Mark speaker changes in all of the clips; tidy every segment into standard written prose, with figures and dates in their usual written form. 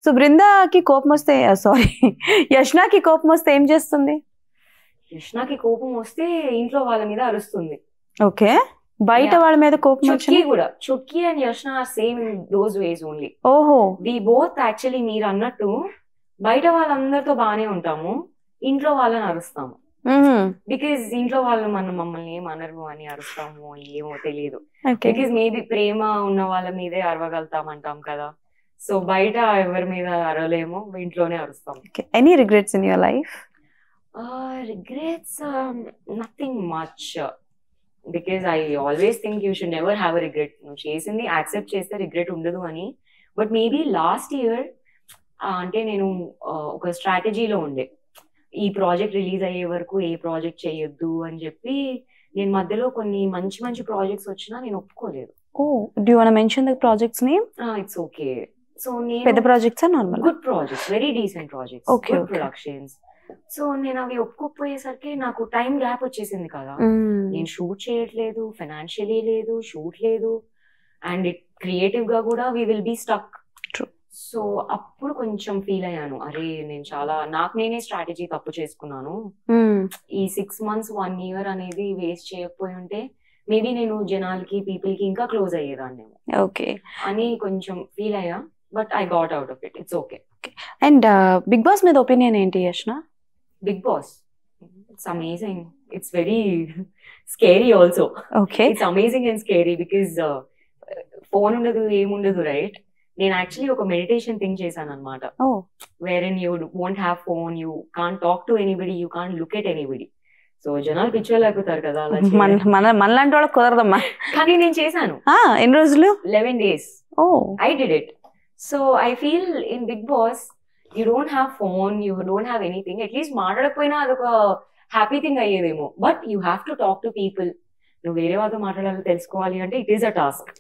Speaker 1: So బృందాకి కోపం వస్తే sorry యష్నాకి కోపం వస్తే ఏం చేస్తుంది?
Speaker 2: యష్నాకి కోపం వస్తే ఇంట్లో వాళ్ళ మీద అరుస్తుంది.
Speaker 1: ఓకే, బయట వాళ్ళ మీద కోపం
Speaker 2: చుట్కీ కూడా, Chutki and Yashna are same in those ways only.
Speaker 1: ఓహో,
Speaker 2: వి బోత్ యాక్చువల్లీ మీరు అన్నట్టు బయట వాళ్ళందరితో బానే ఉంటాము, ఇంట్లో వాళ్ళని అరుస్తాము. బికాజ్ ఇంట్లో వాళ్ళు మమ్మల్ని ఏమనరు అని అరుస్తాము, ఏమో తెలియదు. బికాజ్ మేబీ ప్రేమ ఉన్న వాళ్ళ మీదే అరవగలుగుతామంటాం కదా, సో బయట ఎవరి మీద అరవలేము, ఇంట్లోనే అరుస్తాం.
Speaker 1: Any regrets in your life?
Speaker 2: Regrets nothing much, because I always think you should never have a regret. నువ్వు చేసింది యాక్సెప్ట్ చేస్తే రిగ్రెట్ ఉండదు అని. బట్ మేబీ లాస్ట్ ఇయర్ అంటే నేను ఒక స్ట్రాటజీలో ఉండే, ఈ ప్రాజెక్ట్ రిలీజ్ అయ్యే వరకు ఏ ప్రాజెక్ట్ చేయొద్దు అని చెప్పి. నేను మధ్యలో కొన్ని మంచి మంచి ప్రాజెక్ట్స్ వచ్చినా నేను ఒప్పుకోలేదు.
Speaker 1: Do you want to mention the project's name?
Speaker 2: It's okay. So నేను
Speaker 1: పెద్ద ప్రాజెక్ట్స్ ఆ normal?
Speaker 2: Good projects, very decent projects, good productions. So నేను అవి ఒప్పుకోకపోయేసరికి నాకు టైం గ్యాప్ వచ్చేసింది కదా. నేను షూట్ చేయట్లేదు, ఫైనాన్షియలీ లేదు, షూట్ లేదు, అండ్ క్రియేటివ్ గా కూడా we will be stuck. So అప్పుడు కొంచెం ఫీల్ అయ్యాను, అరే నేను చాలా నాకు నేనే స్ట్రాటజీ తప్పు చేసుకున్నాను. ఈ 6 months 1 year అనేది వేస్ట్ చేయకపోయి ఉంటే మేబీ నేను జనాలకి పీపుల్ కి ఇంకా క్లోజ్ అయ్యేదాన్ని అని కొంచెం ఫీల్ అయ్యా. But I got out of it, it's okay.
Speaker 1: And Bigg Boss మీద ఒపీనియన్ ఏంటి Yashna?
Speaker 2: Bigg Boss it's amazing, it's very scary also. It's amazing and scary because phone ఉండదు, ఏముండదు, రైట్? నేను యాక్చువల్లీ ఒక మెడిటేషన్ థింక్ చేశాను అనమాట, where in you won't have phone, you can't talk to anybody, you can't look at anybody. So జనాలు picture లేకపోతారు కదా,
Speaker 1: మనలాంటి వాళ్ళకి కుదరదమ్మా.
Speaker 2: కానీ నేను చేశాను.
Speaker 1: ఎన్ని రోజులు?
Speaker 2: 11 days. I did it. So I feel in Big Boss you don't have phone, you don't have anything. At least మాట్లాడకపోయినా అదొక హ్యాపీ థింగ్ అయ్యేదేమో. But you have to talk to people. నువ్వు వేరే వాళ్ళతో మాట్లాడాలి, తెలుసుకోవాలి అంటే ఇట్ ఈస్ అ టాస్క్.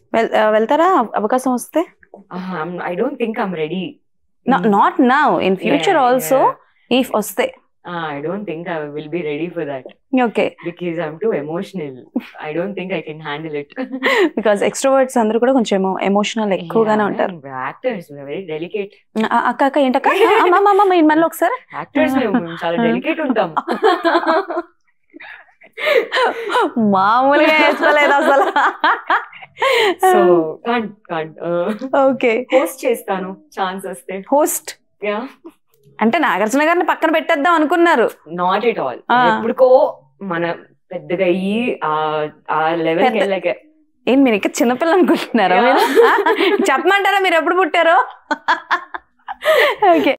Speaker 1: వెళ్తారా అవకాశం వస్తే?
Speaker 2: I don't think I'm ready.
Speaker 1: Not now, in future also, if వస్తే.
Speaker 2: I don't think I will be ready for that.
Speaker 1: Okay.
Speaker 2: Because I'm too emotional. I don't think I can handle it.
Speaker 1: Because extroverts అందరూ కూడా కొంచెం emotional ఎక్కువగానే ఉంటారు.
Speaker 2: Actors are very delicate.
Speaker 1: అక్క ఏంటక్క? అమ్మమ్మ మళ్ళీ ఒకసారి.
Speaker 2: Actors మేము చాలా డెలికేట్ ఉంటాం.
Speaker 1: మామూలుగా వేసుకోలేదు అసలు.
Speaker 2: So can't.
Speaker 1: ఓకే,
Speaker 2: హోస్ట్ చేస్తాను ఛాన్స్ వస్తే.
Speaker 1: హోస్ట్?
Speaker 2: యా,
Speaker 1: అంటే నాగార్జున గారిని పక్కన పెట్టేద్దాం అనుకున్నారు?
Speaker 2: Not at all. ఎప్పుడుకో మన పెద్దగా అయ్యి ఆ లెవెల్కి వెళ్ళాక.
Speaker 1: ఏం మీరు ఇంకా చిన్నపిల్ల అనుకుంటున్నారా? చెప్పమంటారా మీరు ఎప్పుడు పుట్టారో? ఓకే.